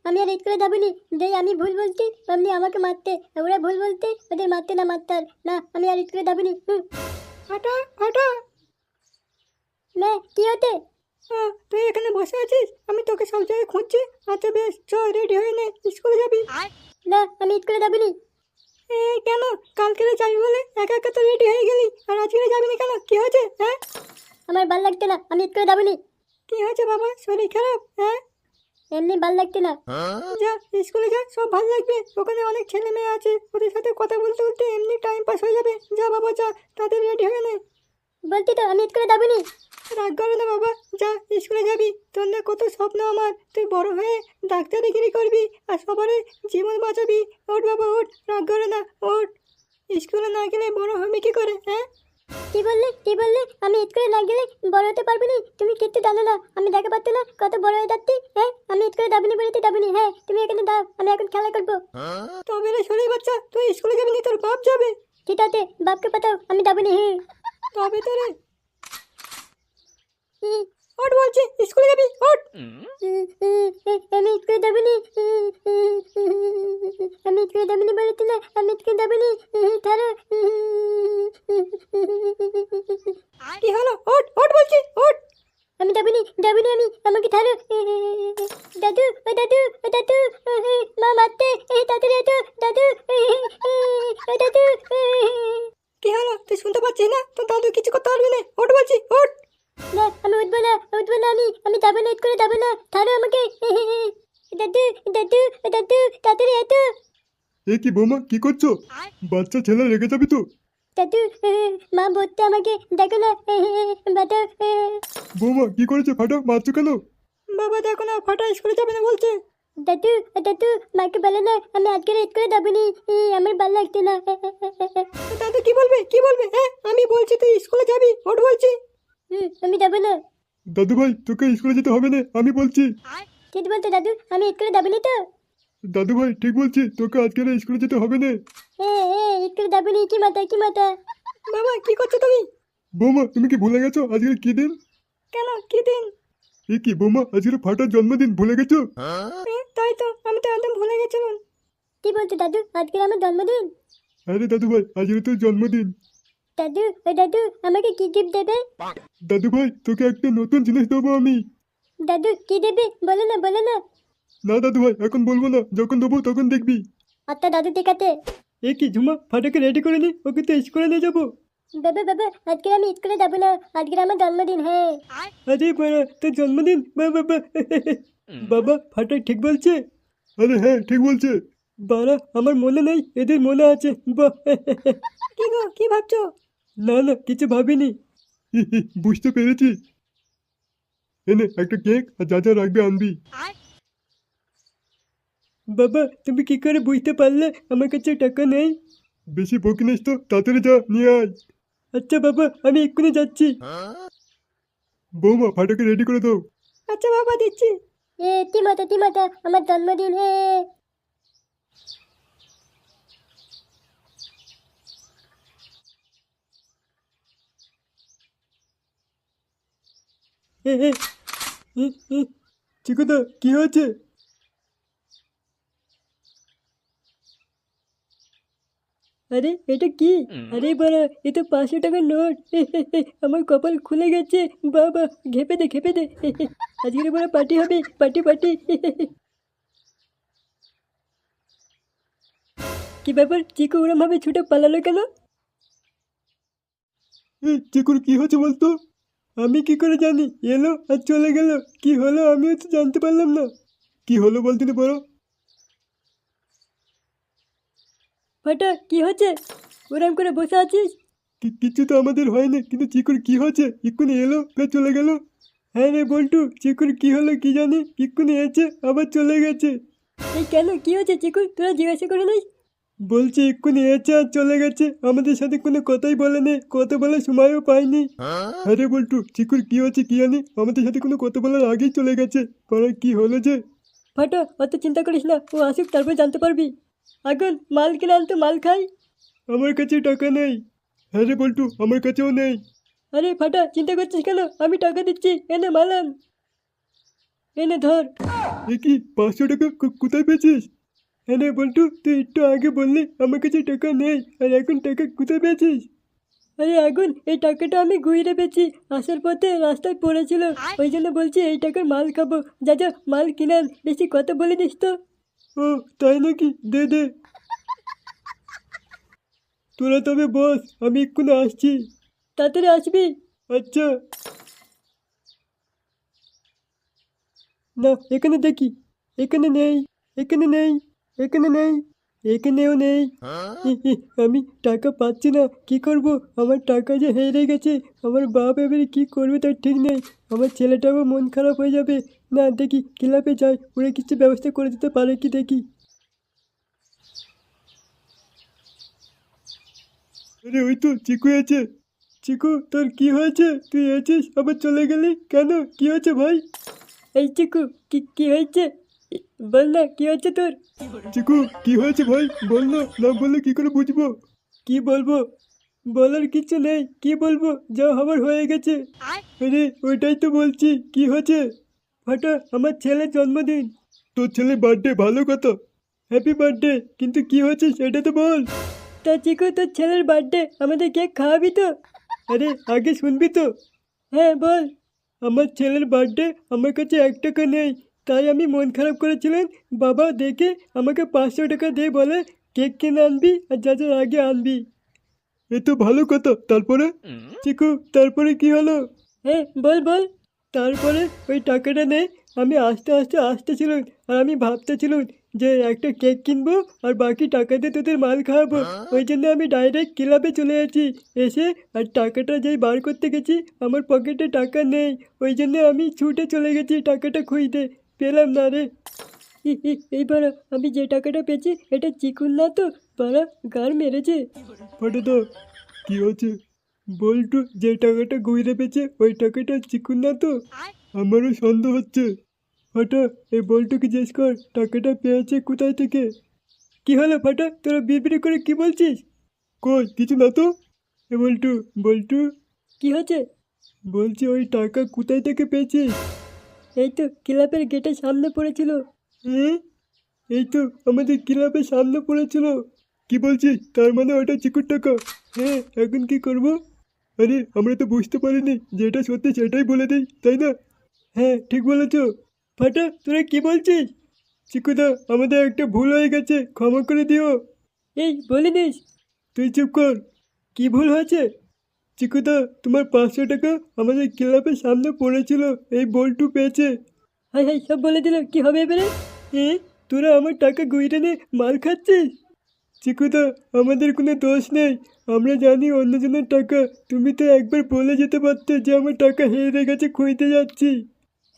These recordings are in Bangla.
আমি আর স্কুলে যাবনি। যেই আমি ভুল বলছি অমনি আমাকে মারতে, ওরা ভুল বলতে ওদের মারতে না মারতে আর না, আমি আর স্কুলে যাবনি। ফাটা ফাটা, না কি হতে? তুই এখানে বসে আছিস, আমি তোকে সব জায়গায় খুঁজছি। আচ্ছা বেশ, চ রেডি হয়ে নে, স্কুলে যাবি। না আমি স্কুলে যাবনি। কেন? কালকে যাবি বলে একা একা তো রেডি হয়ে গেলি, আর আজকে যাবি না কেন? কি হয়েছে? হ্যাঁ, আমার ভাল লাগছে না, আমি স্কুলে যাবনি। কি হয়েছে বাবা? শরীর খারাপ? হ্যাঁ, এমনি ভাল লাগছে না। যা, স্কুলে যা, সব ভালো লাগবে। ওখানে অনেক ছেলে মেয়ে আছে, ওদের সাথে কথা বলতে বলতে এমনি টাইম পাস হয়ে যাবে। যা বাবা যা, তাদের রেডি হয়ে নে। বলছি তো আমি স্কুলে যাবনি। রাগ করো না বাবা, যা স্কুলে যাবি। তোর না কত স্বপ্ন আমার, তুই বড় হয়ে ডাক্তার ডিগ্রি করবি আর সবারই জীবন বাঁচাবি। ওঠ বাবা ওঠ, রাগ করো না, ওঠ। স্কুলে না গেলে বড় হবে কি করে? হ্যাঁ, কি বললে কি বললে? আমি স্কুলে না গেলে বড় হতে পারবি না? তুমি কিচ্ছু জানো না, আমি দেখা পাচ্ছি না কত বড় হয়ে যাচ্ছি। হ্যাঁ আমি স্কুলে যাবনি বলেছি যাবনি। হ্যাঁ তুমি এখানে দাও, আমি এখন খেলা করবো। তবে রে শরীর বাচ্চা, তুই স্কুলে যাবি না, তোর বাপ যাবে। ঠিক আছে বাপকে পাঠাও, আমি যাবনি। তবে তো রে, ওঠ বলছি, স্কুলে যাবি, ওঠ। আমি স্কুলে যাবনি। আমি স্কুলে যাবনি বলেছি না, আমি স্কুলে যাবনি। ধরো। কি হলো? ওঠ ওঠ বলছি, ওঠ। আমি যাবনি যাবনি, আমি আমাকে ধরো। দাদু ও দাদু ও দাদু, মা মারতে, তাড়াতাড়ি এসো দাদু। ও দাদু। কি হলো? তুই শুনতে পাচ্ছিস না? তোর দাদু কিছু করতে পারবি না, ওঠ বলছি, ওঠ। না আমি উঠবো না, উঠবো না, আমি যাবো না, স্কুলে যাবো না, ধরো আমাকে। দাদু দাদু ও দাদু, তাড়াতাড়ি এসো। এ কি বৌমা, কি করছো? বাচ্চা ছেলে রেগে যাবি তো। দাদু মা বলতে আমাকে দেখো না, বাতাও। বৌমা কি করেছে? ফাটা, মারছো কেন? বাবা দেখো না, ফাটা স্কুলে যাবে না বলছে। দাদু দাদু মাকে বলে না আমি আজকে স্কুলে যাবনি, আমার ভালো লাগছে না। তো দাদু কি বলবে, কি বলবে? হ্যাঁ, আমি বলছি তুই স্কুলে যাবি, ওঠ বলছি। আমি যাবো না। দাদু ভাই, তোকে স্কুলে যেতে হবে না, আমি বলছি। ঠিক বলতো দাদু, আমি স্কুলে যাবনি তো। দাদু ভাই ঠিক বলছি, তোকে আজকে আর স্কুলে যেতে হবে না। স্কুলে যাবনি, কি মাথা কি মাথা। বাবা কি করছো তুমি? বৌমা তুমি কি ভুলে গেছো আজকে কি দিন? কেন, কি দিন? এ কি বৌমা, আজকে ফাটার জন্মদিন ভুলে গেছো? তাই তো, আমি তো একদম ভুলে গেছিলাম। কি বলছো দাদু, আজকে আমার জন্মদিন? আরে দাদু ভাই, আজকে তোর জন্মদিন। দাদু ও দাদু আমাকে কি গিফট দেবে? দাদু ভাই, তোকে একটা নতুন জিনিস দেবো আমি। দাদু কি দেবে বলো না, বলো না। না দাদু ভাই, এখন বলবো না, যখন দেবো তখন দেখবি। আচ্ছা দাদু ঠিক আছে। এ কি ঝুমা, ফাটাকে রেডি করে নি, ওকে তো স্কুলে নিয়ে যাবো। বাবা বাবা আজকে আমি স্কুলে যাবো না, আজকে আমার জন্মদিন। হ্যাঁ আরে বাবা, তোর জন্মদিন? বাবা বাবা, ফাটা ঠিক বলছে। আরে হ্যাঁ ঠিক বলছে। বাড়া, আমার মনে নেই, এদের মনে আছে। বাহ কি গো, কি ভাবছো? না না, কিছু ভাবিনি। বুঝতে পেরেছি। এনে একটা কেক আর যা যা রাখবে আনবি। বাবা তুমি কি করে বুঝতে পারলে আমার কাছে টাকা নেই? বেশি বকিনিস তো, তাড়াতাড়ি যা নিয়ে আয়। আচ্ছা বাবা, আমি এক্ষুনি যাচ্ছি। বৌমা ফাটাকে রেডি করে দাও। আচ্ছা বাবা, দিচ্ছি। কি মাতা আমার জন্মদিন। চিকুদা, কি হয়েছে? আরে এটা কি? আরে বাড়া, এ তো 500 টাকার নোট। আমার কপাল খুলে গেছে। বাবা, ঘেপে দে ঘেপে দে। আজকে বড় পার্টি হবে, পার্টি পার্টি। কি ব্যাপার, চিকু ওরম ভাবে ছুটে পালালো কেন? চিকুর কি হয়েছে বলতো? আমি কি করে জানি? এলো আর চলে গেল। কি হলো আমিও তো জানতে পারলাম না। কি হলো বলতে নি বড়? ফাটা, কি হচ্ছে? ওরম করে বসে আছিস? কিচ্ছু তো আমাদের হয়নি, কিন্তু চিকুর কি হয়েছে? এক্ষুনি এলো ফের চলে গেল। হ্যাঁ রে বল্টু, চিকুর কি হলো কি জানি, এক্ষুনি এসে আবার চলে গেছে। এই কেন, কি হয়েছে চিকুর, তোরা জিজ্ঞাসা করে নাই? বলছি এক্ষুনি এসে আর চলে গেছে, আমাদের সাথে কোনো কথাই বলেনি, কথা বলার সময়ও পাইনি। আরে বল্টু, চিকুর কি হয়েছে কি জানি, আমাদের সাথে কোনো কথা বলার আগেই চলে গেছে। পরে কি হলো যে? ফাটা, অত চিন্তা করিস না, ও আসুক তারপর জানতে পারবি। আগুন, মাল কিনে আনতো, মাল খাই। আমার কাছে টাকা নেই। হ্যাঁ রে বল্টু, আমার কাছেও নেই। আরে ফাটা, চিন্তা করছিস কেন? আমি টাকা দিচ্ছি, এনে মাল আন। এনে ধর। এ কি 500 টাকা কোথায় পেয়েছিস? হ্যাঁ রে বল্টু, তুই একটু আগে বললি আমার কাছে টাকা নেই, আর এখন টাকা কোথায় পেয়েছিস? আরে আগুন, এই টাকাটা আমি গুইরে পেয়েছি, আসার পথে রাস্তায় পড়েছিল, ওই জন্য বলছি এই টাকার মাল খাবো। যা যা মাল কিনে আন, বেশি কথা বলে দিস তো। ও তাই নাকি, দে দে। তোরা তবে বস, আমি এক্ষুনি আসছি। তাড়াতাড়ি আসবি। আচ্ছা। না, এখানে দেখি। এখানে নেই, এখানে নেই, এখানে নেই, এখানেও নেই। আমি টাকা পাচ্ছি না, কি করব? আমার টাকা যে হেরে গেছে, আমার বাপ এবারে কি করবে তার ঠিক নেই। আমার ছেলেটাও মন খারাপ হয়ে যাবে। না, দেখি ক্লাবে যাই, ওরা কিছু ব্যবস্থা করে দিতে পারে কি দেখি। আরে ওই তো চিকু আছে। চিকু, তোর কি হয়েছে? তুই এসেছিস আবার চলে গেলি কেন? কি হয়েছে ভাই? এই চিকু, কি কি হয়েছে? বল না, কি হয়েছে তোর? চিকু কি হয়েছে ভাই? বল না, না বললে কি করে বুঝবো? কি বলবো? বলার কিছু নেই, কি বলবো, যা হবার হয়ে গেছে। আরে ওইটাই তো বলছি, কি হয়েছে? ফাটা, আমার ছেলের জন্মদিন। তোর ছেলে বার্থডে, ভালো কথা, হ্যাপি বার্থডে, কিন্তু কি হয়েছে সেটা তো বল। তা চিকু, তোর ছেলের বার্থডে, আমাদের কেক খাওয়াবি তো? আরে আগে শুনবি তো। হ্যাঁ বল। আমার ছেলের বার্থডে, আমার কাছে 1 টাকা নেই, তাই আমি মন খারাপ করেছিলাম। বাবা দেখে আমাকে 500 টাকা দিয়ে বলে কেক কিনে আনবি আর যা যা আগে আনবি। এ তো ভালো কথা, তারপরে? চিকু তারপরে কি হলো? হ্যাঁ বল বল। তারপরে ওই টাকাটা নেই, আমি আস্তে আস্তে আসতেছিলাম, আর আমি ভাবতেছিলাম যে একটা কেক কিনবো আর বাকি টাকা দিয়ে তোদের মাল খাওয়াবো। ওই জন্য আমি ডাইরেক্ট ক্লাবে চলে যাচ্ছি। এসে আর টাকাটা যেই বার করতে গেছি, আমার পকেটে টাকা নেই। ওই জন্য আমি ছুটে চলে গেছি টাকাটা খুঁজতে, পেলাম না রে। এই বাড়া, আমি যে টাকাটা পেয়েছি এটা চিকুন না তো? বাড়া গার মেরেছে। ফটো তো কি হচ্ছে? বল্টু যে টাকাটা গুইরে পেয়েছে ওই টাকাটা চিকুন না তো? আমারও সন্দেহ হচ্ছে। ফাটা, এই বল্টুকে জিজ্ঞেস কর টাকাটা পেয়েছে কোথায় থেকে। কি হলো ফাটা, তোরা বিড়বিড়ি করে কি বলছিস? কই কিছু না তো। এ বল্টু, বল্টু, কি হচ্ছে? বলছি ওই টাকা কোথায় থেকে পেয়েছিস? এই তো ক্লাবের গেটের সামনে পড়েছিল। হ্যাঁ, এই তো আমাদের ক্লাবের সামনে পড়েছিল। কি বলছিস? তার মানে ওটা চিকুর টাকা? হ্যাঁ, এখন কি করব? আরে আমরা তো বুঝতে পারিনি, যেটা সত্যি সেটাই বলে দিই, তাই না? হ্যাঁ ঠিক বলেছ। ফাটা, তোরা কি বলছিস? চিকুদা, আমাদের একটা ভুল হয়ে গেছে, ক্ষমা করে দিও। এই বলিনিস? তুই চুপ কর। কি ভুল হয়েছে? চিকুদা, তোমার 500 টাকা আমাদের ক্লাবের সামনে পড়েছিল, এই বল্টু পেয়েছে। হাই হাই, সব বলে দিল, কি হবে এবারে? তোরা আমার টাকা গুইরে নিয়ে মাল খাচ্ছিস? চিকুদা, আমাদের কোনো দোষ নেই, আমরা জানি অন্যজনের টাকা। তুমি তো একবার বলে যেতে পারতে যে আমার টাকা হেরে গেছে, খুঁজতে যাচ্ছি।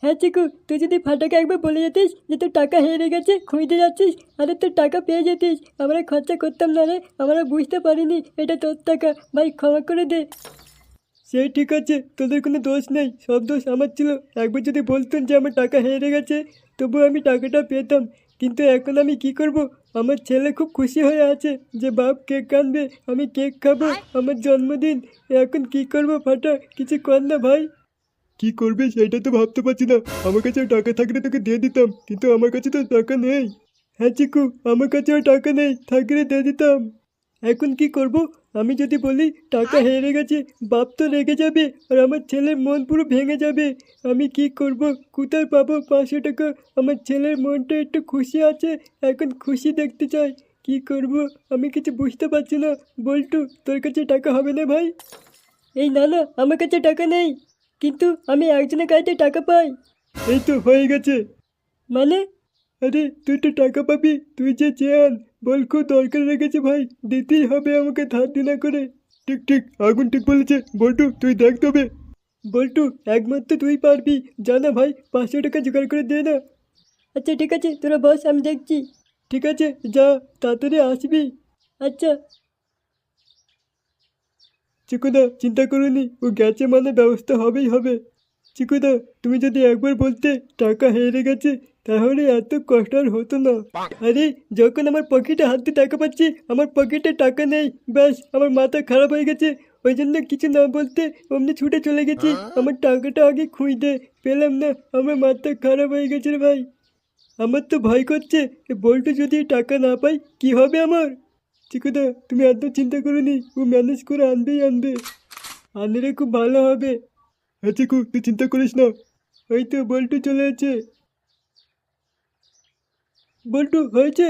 হ্যাঁ চিকু, তুই যদি ফাটাকে একবার বলে যেতিস যে তোর টাকা হেরে গেছে, খুঁজতে যাচ্ছিস, আরে তোর টাকা পেয়ে যেতিস, আমরা খরচা করতাম না রে, আমরা বুঝতে পারিনি এটা তোর টাকা, ভাই ক্ষমা করে দে। সেই ঠিক আছে, তোদের কোনো দোষ নেই, সব দোষ আমার ছিল। একবার যদি বলতেন যে আমার টাকা হেরে গেছে, তবু আমি টাকাটা পেতাম। কিন্তু এখন আমি কি করব? আমার ছেলে খুব খুশি হয়ে আছে যে বাপ কেক আনবে, আমি কেক খাবো, আমার জন্মদিন। এখন কি করব ফাটা, কিছু কর না ভাই। কি করবে সেটা তো ভাবতে পারছি না। আমার কাছে টাকা থাকলে তোকে দিয়ে দিতাম, কিন্তু আমার কাছে তো টাকা নেই। হ্যাঁ চিকু, আমার কাছেও টাকা নেই, থাকলে দিয়ে দিতাম। এখন কি করব? আমি যদি বলি টাকা হেরে গেছে, বাপ তো রেগে যাবে, আর আমার ছেলের মন পুরো ভেঙে যাবে। আমি কি করব? কোথায় পাবো 500 টাকা? আমার ছেলের মনটা একটু খুশি আছে, এখন খুশি দেখতে চাই। কি করব? আমি কিছু বুঝতে পারছি না। বল্টু, তোর কাছে টাকা হবে না ভাই? এই না না, আমার কাছে টাকা নেই, কিন্তু আমি একজনের কাছে টাকা পাই। এই তো হয়ে গেছে। মানে? আরে তুই তো টাকা পাবি, তুই যে চেয়ান, বল খুব দরকার রেখেছে ভাই, দিতেই হবে আমাকে ধার দেনা করে। ঠিক ঠিক, আগুন ঠিক বলেছে। বল্টু তুই দেখ তবে। বল্টু, একমাত্র তুই পারবি, জানা ভাই, 500 টাকা জোগাড় করে দে না। আচ্ছা ঠিক আছে, তোরা বস, আমি দেখছি। ঠিক আছে, যা, তাড়াতাড়ি আসবি। আচ্ছা। চিকুদা, চিন্তা করুনি, ও গেছে মানে ব্যবস্থা হবেই হবে। চিকুদা, তুমি যদি একবার বলতে টাকা হেরে গেছে, তাহলে এত কষ্ট আর হতো না। আরে যখন আমার পকেটে হাত দিয়ে টাকা পাচ্ছি, আমার পকেটে টাকা নেই, ব্যাস আমার মাথা খারাপ হয়ে গেছে। ওই জন্য কিছু না বলতে অমনি ছুটে চলে গেছি। আমার টাকাটা আগে খুঁজতে পেলাম না, আমার মাথা খারাপ হয়ে গেছে রে ভাই। আমার তো ভয় করছে, এ বল্টু যদি টাকা না পাই কি হবে আমার। চিকুদা তুমি এত চিন্তা করো নি, ও ম্যানেজ করে আনবেই আনবে, আনলে খুব ভালো হবে। হ্যাঁ চিকু তুই চিন্তা করিস না, ওই তো বল্টু চলে আছে। বল্টু হয়েছে?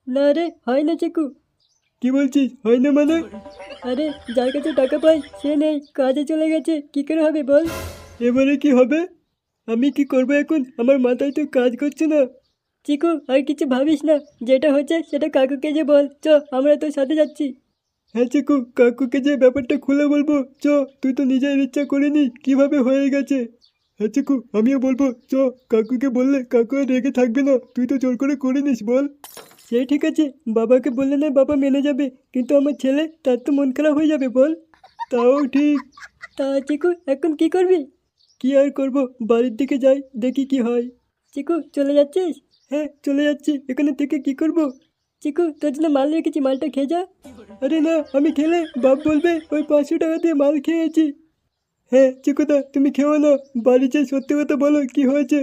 না রে হয় না চিকু। কি বলছিস হয় না মানে? আরে যার কাছে টাকা পাই সে নেই, কাজে চলে গেছে, কি করে হবে বল? এবারে কি হবে? আমি কি করবো এখন, আমার মাথায় তো কাজ করছে না। চিকু আর কিছু ভাবিস না, যেটা হচ্ছে সেটা কাকুকে যে বল, চ আমরা তোর সাথে যাচ্ছি। হ্যাঁ চিকু কাকুকে যে ব্যাপারটা খুলে বলবো, চ তুই তো নিজের ইচ্ছা করিনি কিভাবে হয়ে গেছে। হ্যাঁ চিকু আমিও বলবো, চ কাকুকে বললে কাকু আর রেগে থাকবে না, তুই তো জোর করে করিনিস বল। সে ঠিক আছে, বাবাকে বললে না বাবা মেনে যাবে, কিন্তু আমার ছেলে তার তো মন খারাপ হয়ে যাবে বল। তাও ঠিক। তা চিকু এখন কি করবি? কি আর করবো, বাড়ির দিকে যাই দেখি কি হয়। চিকু চলে যাচ্ছিস? হ্যাঁ চলে যাচ্ছি, এখানে থেকে কি করব? চিকু তোর জন্য মাল রেখেছি, মালটা খেয়ে যা। আরে না আমি খেলে বাপ বলবে ওই 500 টাকা দিয়ে মাল খেয়েছি। হ্যাঁ চিকুদা তুমি খেও না, বাড়ি যেয়ে সত্যি কথা বলো কি হয়েছে।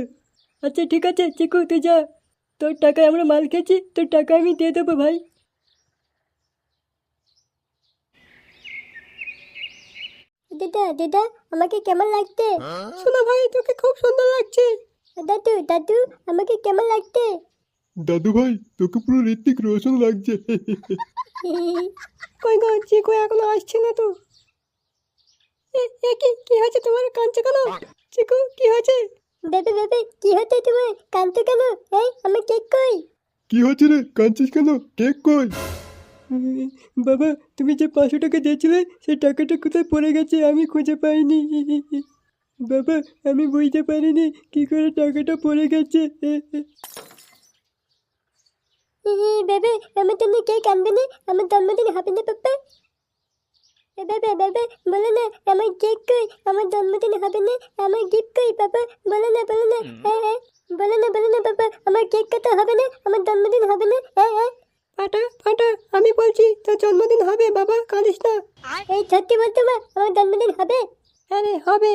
আচ্ছা ঠিক আছে চিকু তুই যা, তোর টাকায় আমরা মাল খেয়েছি, তোর টাকা আমি দিয়ে দেবো ভাই। দিদা দিদা আমাকে কেমন লাগছে? শোনা ভাই তোকে খুব সুন্দর লাগছে। দাদু দাদু আমাকে কেমন লাগছে? দাদু ভাই তোকে পুরো ঋত্বিক রোশন লাগছে। কই গো চিকু এখনো আসছে না তো? কি হয়েছে তোমার, কাঁদছো কেন? চিকু কি হয়েছে? বেবে বেবে কি হতে তোমার, কাঁদছো কেন? এই আমার কেক কই? কি হচ্ছে রে, কাঁদছিস কেন? কেক কই? বাবা তুমি যে 500 টাকা দিয়েছিলে সেই টাকাটা কোথায় পড়ে গেছে আমি খুঁজে পাইনি। বাবা আমি বুঝতে পারিনি কি করে টাকাটা পড়ে গেছে। বেবে আমার জন্য কেক আনবে না? আমার জন্মদিন হবে না পাপ্পা? বেবে বেবে বলো না আমার কেক কই, আমার জন্মদিন হবে না, আমার গিফট কই পাপা? বলো না বলো না, হ্যাঁ হ্যাঁ বলো না পাপা, আমার কেক কাটা হবে না, আমার জন্মদিন হবে না, হ্যাঁ হ্যাঁ। ফাটা ফাটা আমি বলছি তোর জন্মদিন হবে বাবা, কাঁদিস না। এই সত্যি বলতো মা আমার জন্মদিন হবে? হ্যাঁ রে হবে।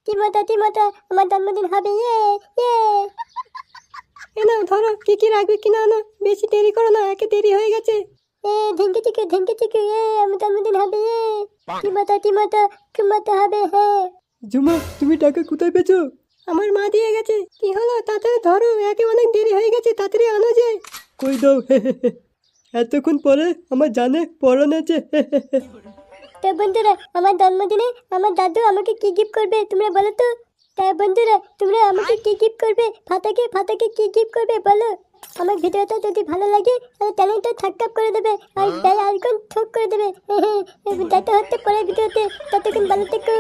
কি মতো আমার জন্মদিন হবে, ইয়ে ইয়ে। এ না ধরো কি কি রাখবে কিনা আনো, বেশি দেরি করো না, একে দেরি হয়ে গেছে। এ ঢেঙ্কে চিকে এ আমার জন্মদিন হবে, এ কি মতো হবে, হ্যাঁ। ঝুমা তুমি টাকা কোথায় পেয়েছো? আমার মা দিয়ে গেছে। কি হলো তাড়াতাড়ি ধরো, একে অনেক দেরি হয়ে গেছে, তাড়াতাড়ি আনো যে। কই দাও। এতক্ষণ পরে আমার জানে পড়ানো আছে। তো বন্ধুরা আমার জন্মদিনে আমার দাদু আমাকে কি গিফট করবে তোমরা বলো তো? তা বন্ধুরা তোমরা আমাকে কি গিফট করবে, ফাতাকে কি গিফট করবে বলো? আমার ভিডিওটা যদি ভালো লাগে তাহলে চ্যানেলটা সাবস্ক্রাইব করে দেবে আর বেল আইকন ঠোক করে দেবে। দেখা হচ্ছে পরের ভিডিওতে, ততক্ষণ ভালো থেকো।